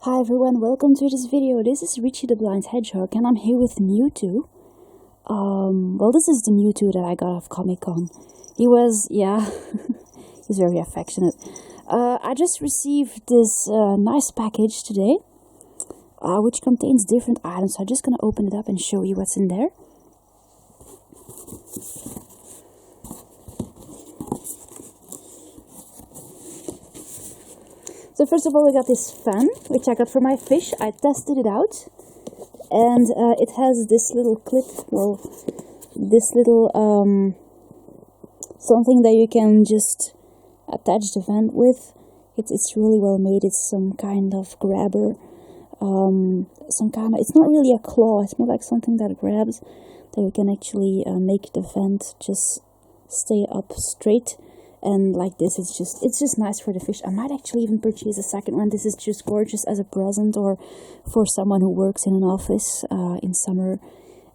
Hi everyone, welcome to this video. This is Richie the Blind Hedgehog and I'm here with Mewtwo. Well, this is the Mewtwo that I got off Comic-Con. He was, yeah, he's very affectionate. I just received this nice package today, which contains different items. So I'm just gonna open it up and show you what's in there. So first of all, I got this fan, which I got for my fish. I tested it out, and it has this little clip, well, this little something that you can just attach the fan with. It's really well made. It's some kind of grabber, it's not really a claw, it's more like something that grabs, that you can actually make the vent just stay up straight. And like this, it's just nice for the fish. I might actually even purchase a second one. This is just gorgeous as a present or for someone who works in an office in summer.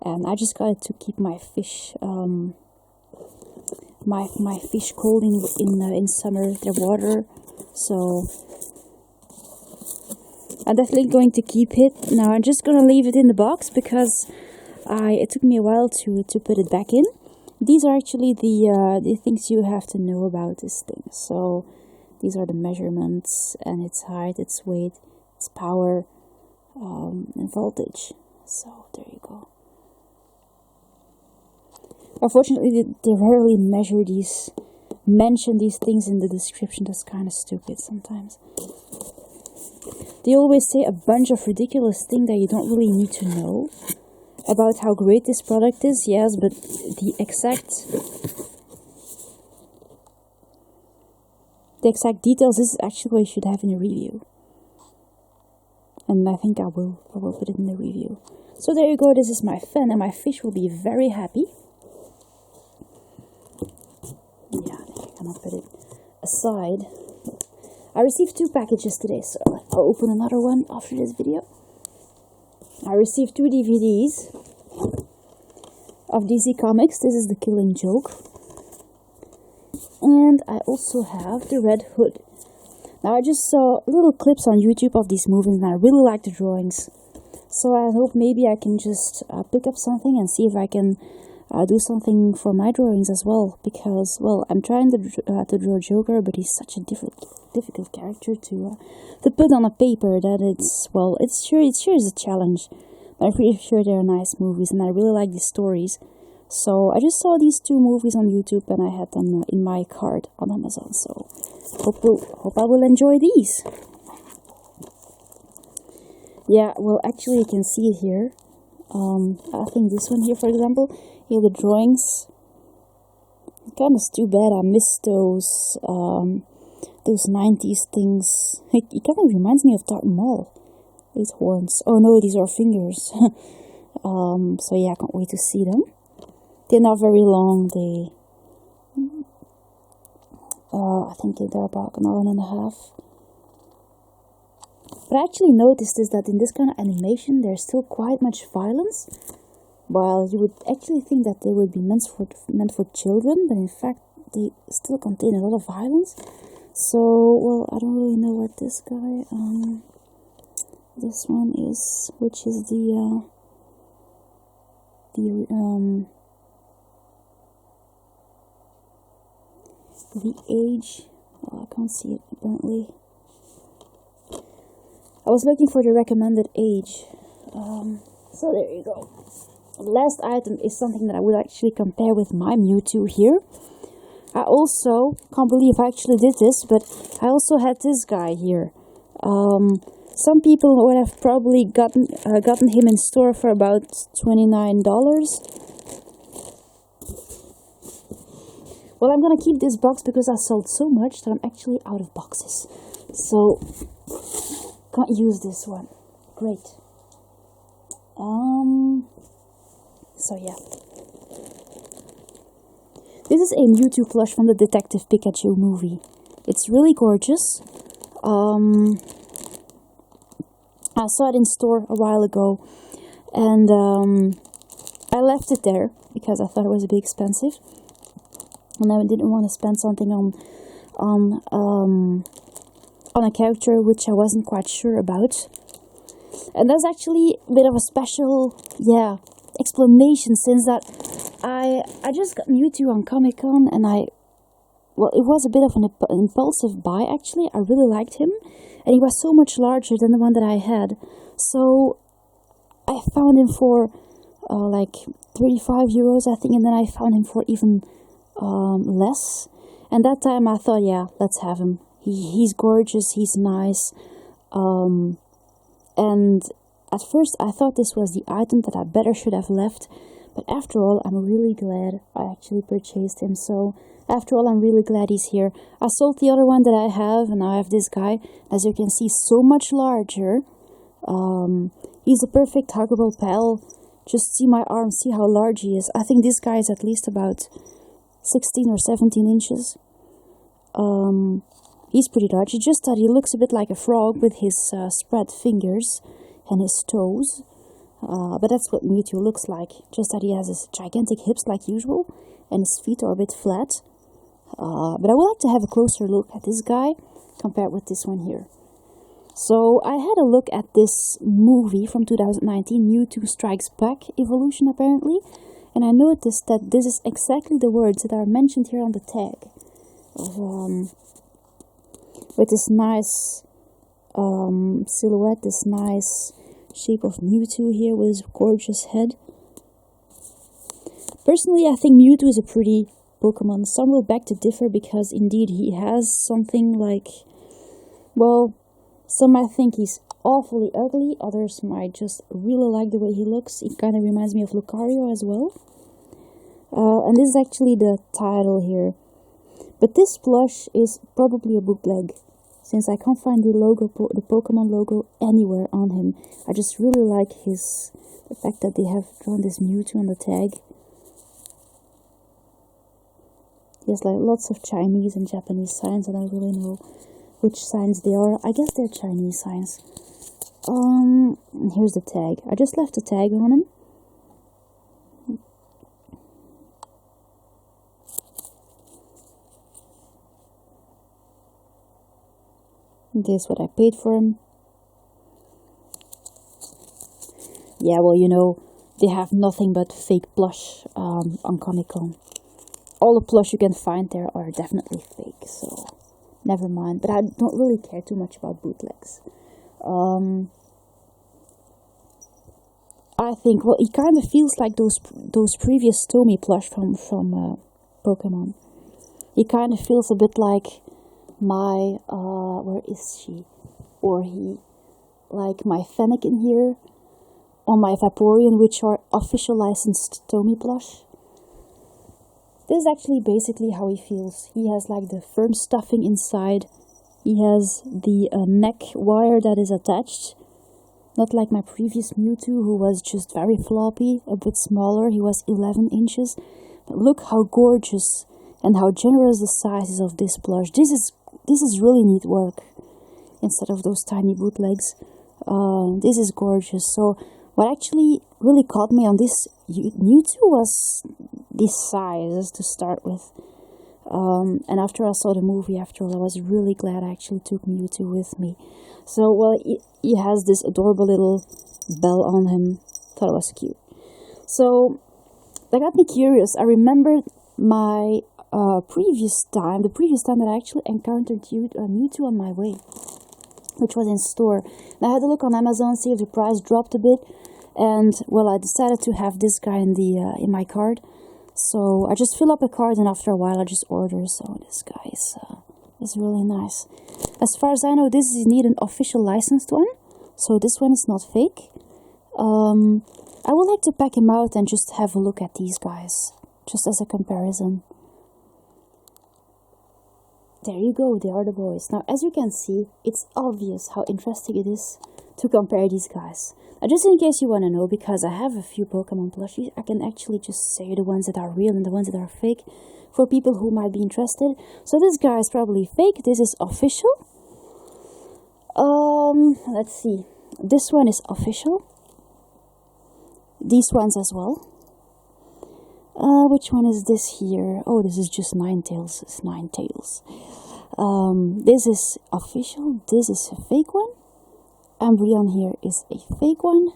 And I just got it to keep my fish my fish cold in summer, their water. So I'm definitely going to keep it. Now I'm just gonna leave it in the box because it took me a while to put it back in. These are actually the things you have to know about this thing. So these are the measurements and its height, its weight, its power, and voltage. So there you go. Unfortunately, they rarely mention these things in the description. That's kind of stupid sometimes. They always say a bunch of ridiculous things that you don't really need to know about how great this product is, yes, but the exact details, this is actually what you should have in a review. And I think I will put it in the review. So there you go, this is my fan, and my fish will be very happy. Yeah, I'm gonna put it aside. I received 2 packages today, so I'll open another one after this video. I received 2 DVDs of DC Comics. This is The Killing Joke. And I also have The Red Hood. Now I just saw little clips on YouTube of these movies and I really like the drawings. So I hope maybe I can just pick up something and see if I can do something for my drawings as well. Because, well, I'm trying to draw Joker, but he's such a difficult character to put on a paper that it's, well, it sure is a challenge. But I'm pretty sure they're nice movies and I really like these stories. So I just saw these 2 movies on YouTube and I had them in my cart on Amazon. So hope I will enjoy these. Yeah, well, actually you can see it here. I think this one here, for example, here the drawings. Kind of too bad I missed those 90s things. It kind of reminds me of Darth Maul. These horns. Oh no, these are fingers. So yeah, I can't wait to see them. They're not very long. I think they're about an hour and a half. But I actually noticed is that in this kind of animation, there's still quite much violence. While you would actually think that they would be meant for children, but in fact, they still contain a lot of violence. So, well, I don't really know what this guy, this one is, which is the age. Well, I can't see it apparently. I was looking for the recommended age. So there you go. The last item is something that I would actually compare with my Mewtwo here. I also can't believe I actually did this, but I also had this guy here. Some people would have probably gotten him in store for about $29. Well, I'm gonna keep this box because I sold so much that I'm actually out of boxes. So can't use this one. Great. So yeah. This is a Mewtwo plush from the Detective Pikachu movie. It's really gorgeous. I saw it in store a while ago, and I left it there because I thought it was a bit expensive, and I didn't want to spend something on on a character which I wasn't quite sure about. And that's actually a bit of a special, explanation, since that I just got Mewtwo on Comic-Con, and it was a bit of an impulsive buy, actually. I really liked him, and he was so much larger than the one that I had. So I found him for like 35 euros, I think, and then I found him for even less. And that time I thought, yeah, let's have him. He's gorgeous, he's nice. And at first I thought this was the item that I better should have left. But after all, I'm really glad I actually purchased him. So after all, I'm really glad he's here. I sold the other one that I have, and now I have this guy. As you can see, so much larger. He's a perfect huggable pal. Just see my arm, see how large he is. I think this guy is at least about 16 or 17 inches. He's pretty large. It's just that he looks a bit like a frog with his spread fingers and his toes. But that's what Mewtwo looks like. Just that he has his gigantic hips like usual, and his feet are a bit flat. But I would like to have a closer look at this guy compared with this one here. So I had a look at this movie from 2019, Mewtwo Strikes Back Evolution apparently, and I noticed that this is exactly the words that are mentioned here on the tag. With this nice silhouette, this nice shape of Mewtwo here with his gorgeous head. Personally, I think Mewtwo is a pretty Pokemon. Some will beg to differ, because indeed he has something like, well, some might think he's awfully ugly, others might just really like the way he looks. He kind of reminds me of Lucario as well. And this is actually the title here. But this plush is probably a bootleg, since I can't find the logo, the Pokemon logo anywhere on him. I just really like the fact that they have drawn this Mewtwo on the tag. There's like lots of Chinese and Japanese signs. I don't really know which signs they are. I guess they're Chinese signs. And here's the tag. I just left the tag on him. This is what I paid for him. Yeah, well, you know, they have nothing but fake plush on Comic-Con. All the plush you can find there are definitely fake, so never mind. But I don't really care too much about bootlegs. I think, well, he kind of feels like those previous Tommy plush from Pokemon. He kind of feels a bit like my, where is she? Or he, like my Fennec in here, or my Vaporeon, which are official licensed Tommy plush. This is actually basically how he feels. He has like the firm stuffing inside. He has the neck wire that is attached. Not like my previous Mewtwo, who was just very floppy, a bit smaller. He was 11 inches. But look how gorgeous and how generous the size is of this plush. This is really neat work, instead of those tiny bootlegs. This is gorgeous. So what actually really caught me on this Mewtwo was this size to start with. And after I saw the movie, after all, I was really glad I actually took Mewtwo with me. So, well, he has this adorable little bell on him. Thought it was cute. So that got me curious. I remember my the previous time that I actually encountered Mewtwo on my way, which was in store. And I had to look on Amazon, see if the price dropped a bit, and well, I decided to have this guy in my cart. So I just fill up a cart, and after a while I just order. So this guy is really nice. As far as I know, this is indeed an official licensed one, so this one is not fake. I would like to pack him out and just have a look at these guys, just as a comparison. There you go, they are the boys. Now, as you can see, it's obvious how interesting it is to compare these guys. Now, just in case you want to know, because I have a few Pokemon plushies, I can actually just say the ones that are real and the ones that are fake for people who might be interested. So this guy is probably fake, this is official. Let's see. This one is official. These ones as well. Which one is this here? Oh, this is just Ninetales. It's Ninetales. This is official, this is a fake one. Umbreon here is a fake one.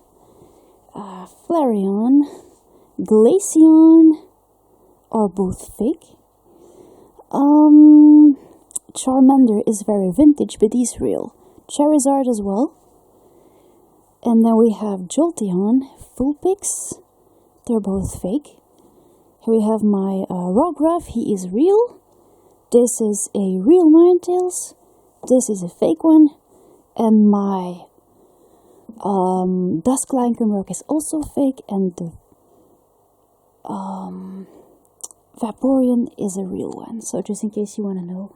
Flareon, Glaceon are both fake. Charmander is very vintage, but he's real. Charizard as well. And then we have Jolteon, Vulpix. They're both fake. Here we have my Rockruff, he is real. This is a real Ninetales. This is a fake one. And my Duskline Kumrock is also fake. And the Vaporeon is a real one. So just in case you want to know.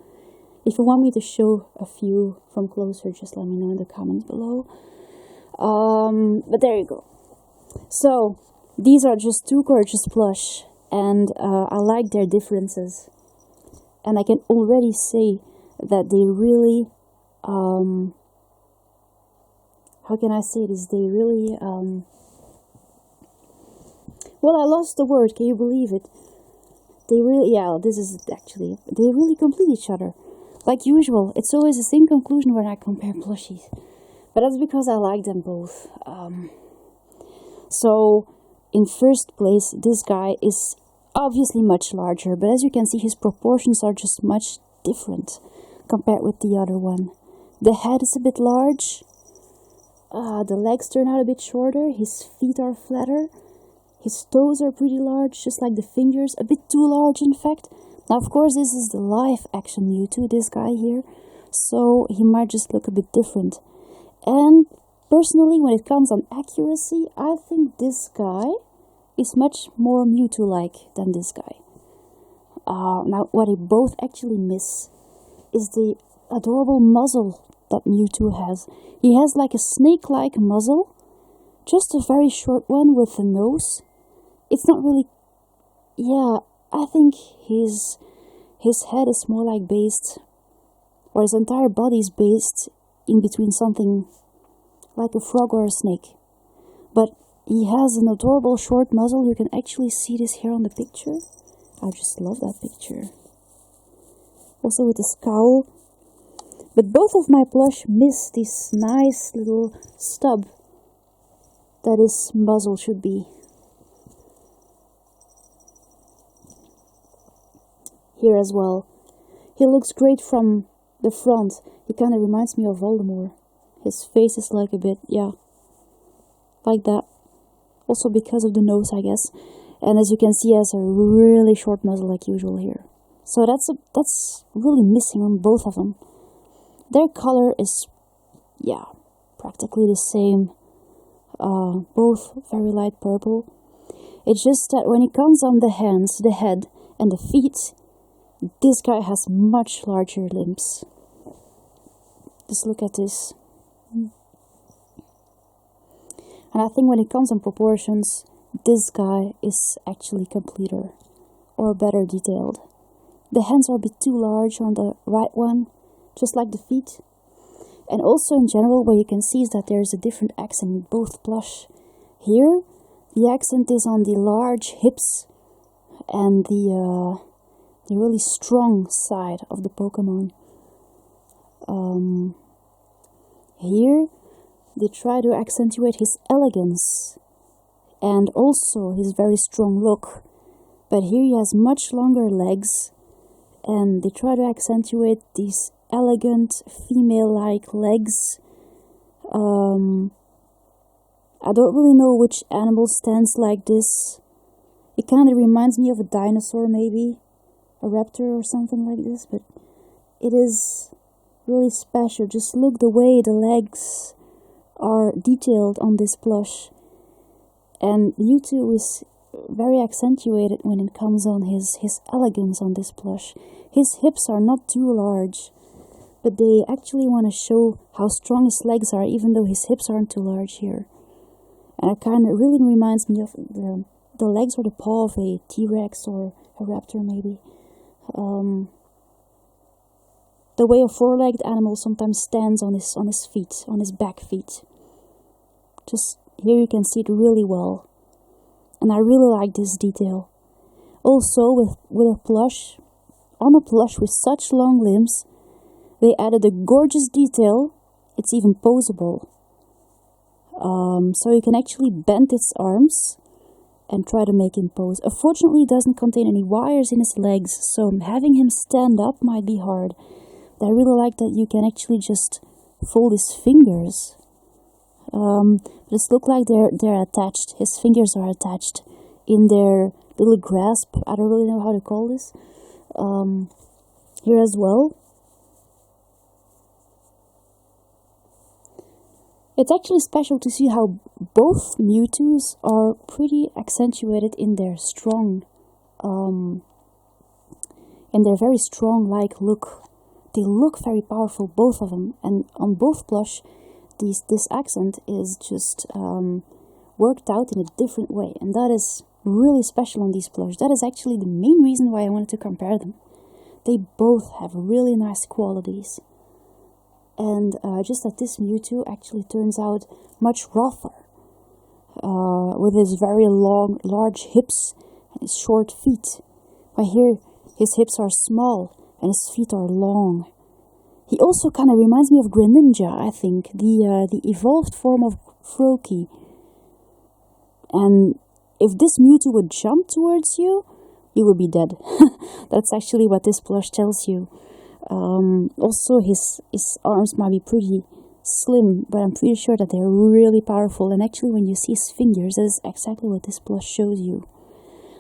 If you want me to show a few from closer, just let me know in the comments below. But there you go. So, these are just two gorgeous plush. And I like their differences. And I can already say that they really... how can I say this? They really... well, I lost the word. Can you believe it? They really... Yeah, this is actually... They really complete each other. Like usual, it's always the same conclusion when I compare plushies. But that's because I like them both. So, in first place, this guy is obviously much larger. But as you can see, his proportions are just much different compared with the other one. The head is a bit large. The legs turn out a bit shorter. His feet are flatter. His toes are pretty large, just like the fingers. A bit too large, in fact. Now, of course, this is the live action Mewtwo, this guy here, so he might just look a bit different. And personally, when it comes on accuracy, I think this guy is much more Mewtwo-like than this guy. Now, what they both actually miss is the adorable muzzle that Mewtwo has. He has like a snake-like muzzle, just a very short one with a nose. It's not really... Yeah, I think his head is more like based, or his entire body is based in between something like a frog or a snake. But he has an adorable short muzzle. You can actually see this here on the picture. I just love that picture. Also with the scowl. But both of my plush miss this nice little stub that his muzzle should be. Here as well. He looks great from the front. He kind of reminds me of Voldemort. His face is like a bit, yeah, like that. Also because of the nose, I guess. And as you can see, he has a really short muzzle like usual here. So that's really missing on both of them. Their color is, yeah, practically the same. Both very light purple. It's just that when it comes on the hands, the head, and the feet, this guy has much larger limbs. Just look at this. And I think when it comes on proportions, this guy is actually completer or better detailed. The hands are a bit too large on the right one, just like the feet. And also in general, what you can see is that there's a different accent in both plush. Here, the accent is on the large hips and the really strong side of the Pokemon. Here, they try to accentuate his elegance and also his very strong look. But here he has much longer legs, and they try to accentuate these elegant female-like legs. I don't really know which animal stands like this. It kind of reminds me of a dinosaur, maybe. A raptor or something like this, but it is really special. Just look the way the legs are detailed on this plush. And Mewtwo is very accentuated when it comes on his elegance on this plush. His hips are not too large, but they actually want to show how strong his legs are, even though his hips aren't too large here. And it kind of really reminds me of the legs or the paw of a T-Rex or a raptor, maybe. The way a four-legged animal sometimes stands on his feet, on his back feet. Just here you can see it really well. And I really like this detail. Also, with a plush, on a plush with such long limbs, They added a gorgeous detail. It's even poseable. So you can actually bend its arms and try to make him pose. Unfortunately, it doesn't contain any wires in his legs, so having him stand up might be hard. But I really like that you can actually just fold his fingers. This look like they're attached. His fingers are attached in their little grasp. I don't really know how to call this. Here as well. It's actually special to see how both Mewtwo's are pretty accentuated in their strong, in their very strong-like look. They look very powerful, both of them, and on both plush, this accent is just worked out in a different way, and that is really special on these plush. That is actually the main reason why I wanted to compare them. They both have really nice qualities. And just that this Mewtwo actually turns out much rougher, with his very large hips and his short feet. But here, his hips are small and his feet are long. He also kind of reminds me of Greninja, I think, the evolved form of Froakie. And if this Mewtwo would jump towards you, you would be dead. That's actually what this plush tells you. Also, his arms might be pretty slim, but I'm pretty sure that they're really powerful. And actually, when you see his fingers, that is exactly what this plush shows you.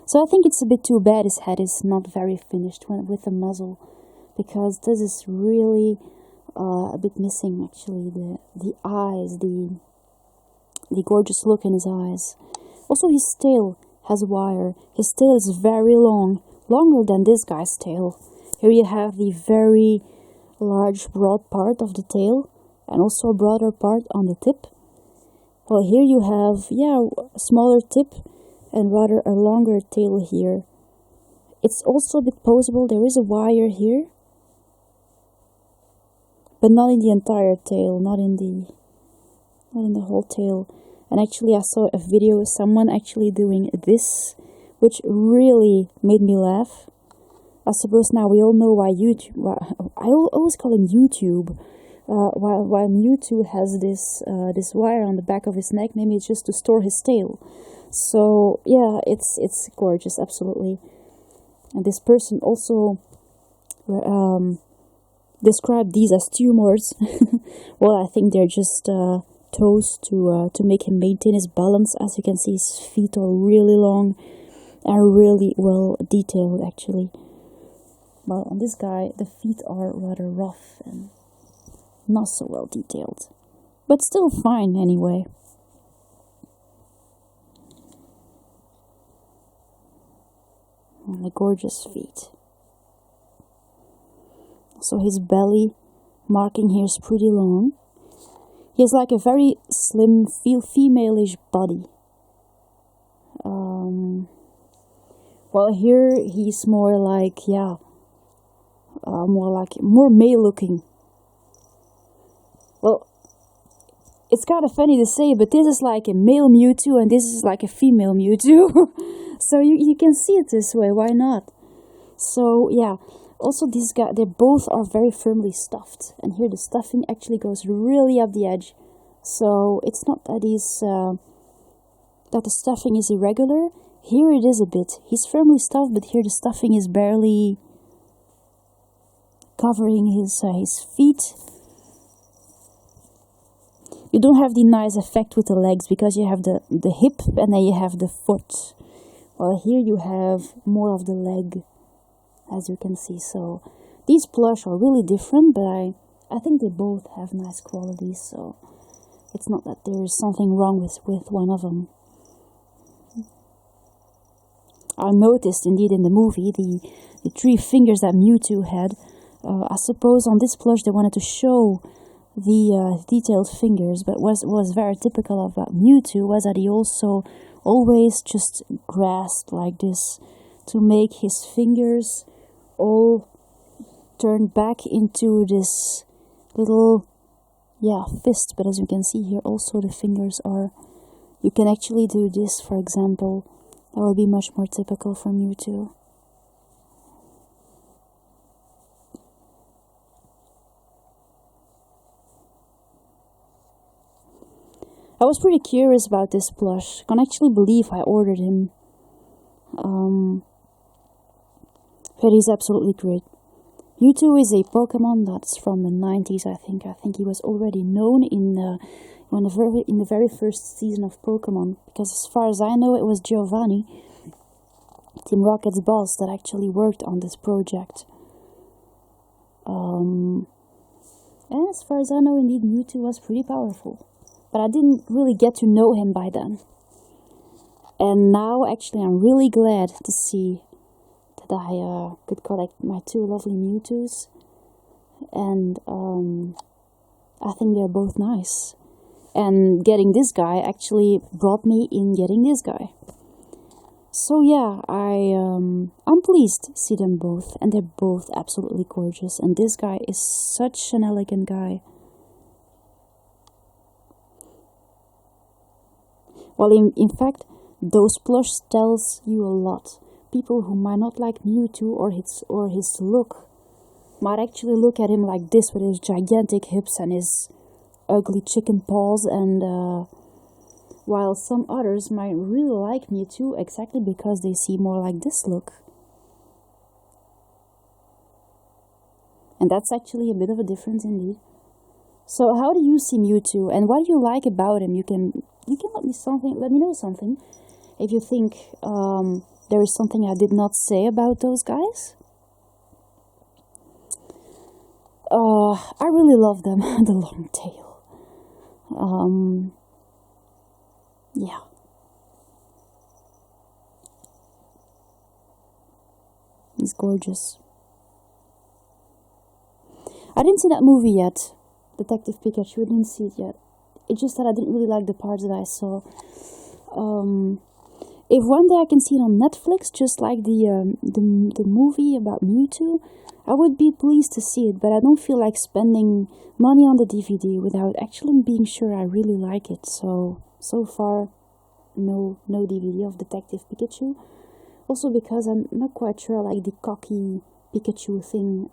So I think it's a bit too bad his head is not very finished with the muzzle, because this is really a bit missing. Actually, the eyes, the gorgeous look in his eyes. Also, his tail has wire. His tail is very long, longer than this guy's tail. Here you have the very large, broad part of the tail, and also a broader part on the tip. Well, here you have, a smaller tip, and rather a longer tail here. It's also a bit poseable. There is a wire here, but not in the entire tail, not in the whole tail. And actually, I saw a video of someone actually doing this, which really made me laugh. I suppose now we all know why YouTube. I always call him YouTube. Why Mewtwo has this wire on the back of his neck? Maybe it's just to store his tail. So yeah, it's gorgeous, absolutely. And this person also described these as tumors. Well, I think they're just toes to make him maintain his balance. As you can see, his feet are really long and really well detailed, actually. Well, on this guy, the feet are rather rough and not so well detailed. But still fine, anyway. And the gorgeous feet. So his belly marking here is pretty long. He has like a very slim, female-ish body. Well, here he's more like, more male-looking. Well, it's kind of funny to say, but this is like a male Mewtwo and this is like a female Mewtwo. So you can see it this way, why not? So, yeah. Also, these guys, they both are very firmly stuffed. And here the stuffing actually goes really up the edge. So, it's not that that the stuffing is irregular. Here it is a bit. He's firmly stuffed, but here the stuffing is barely covering his feet. You don't have the nice effect with the legs because you have the hip and then you have the foot. Well, here you have more of the leg, as you can see. So these plush are really different, but I think they both have nice qualities. So it's not that there is something wrong with one of them. I noticed indeed in the movie the 3 fingers that Mewtwo had. I suppose on this plush they wanted to show the detailed fingers, but what was very typical of Mewtwo was that he also always just grasped like this to make his fingers all turned back into this little fist. But as you can see here, also the fingers are, you can actually do this, for example. That will be much more typical for Mewtwo. I was pretty curious about this plush. Can't actually believe I ordered him. But he's absolutely great. Mewtwo is a Pokemon that's from the 90s, I think. I think he was already known in the very first season of Pokemon. Because as far as I know, it was Giovanni, Team Rocket's boss, that actually worked on this project. And as far as I know, indeed, Mewtwo was pretty powerful. But I didn't really get to know him by then. And now, actually, I'm really glad to see that I could collect my two lovely Mewtwo's. And I think they're both nice. And getting this guy actually brought me in getting this guy. So yeah, I'm pleased to see them both. And they're both absolutely gorgeous. And this guy is such an elegant guy. Well, in fact, those plush tells you a lot. People who might not like Mewtwo or his look might actually look at him like this with his gigantic hips and his ugly chicken paws, and while some others might really like Mewtwo exactly because they see more like this look. And that's actually a bit of a difference indeed. So how do you see Mewtwo, and what do you like about him? You can let me know something. If you think there is something I did not say about those guys. I really love them, the long tail. Yeah. He's gorgeous. I didn't see that movie yet, Detective Pikachu. I didn't see it yet. It's just that I didn't really like the parts that I saw. If one day I can see it on Netflix, just like the movie about Mewtwo, I would be pleased to see it, but I don't feel like spending money on the DVD without actually being sure I really like it. So far, no DVD of Detective Pikachu. Also because I'm not quite sure I like the cocky Pikachu thing.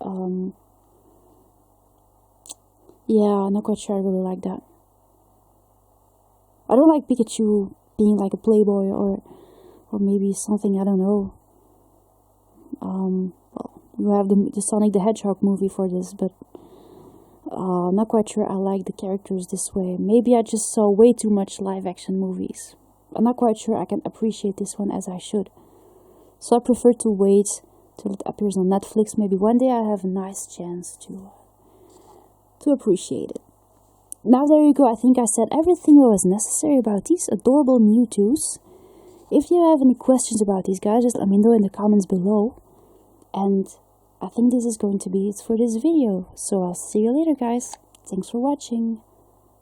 Yeah, I'm not quite sure I really like that. I don't like Pikachu being like a playboy or maybe something, I don't know. Well, you have the Sonic the Hedgehog movie for this, but I'm not quite sure I like the characters this way. Maybe I just saw way too much live action movies. I'm not quite sure I can appreciate this one as I should. So I prefer to wait till it appears on Netflix. Maybe one day I have a nice chance to appreciate it. Now there you go, I think I said everything that was necessary about these adorable Mewtwo's. If you have any questions about these guys, just let me know in the comments below. And I think this is going to be it for this video. So I'll see you later, guys. Thanks for watching.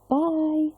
Bye!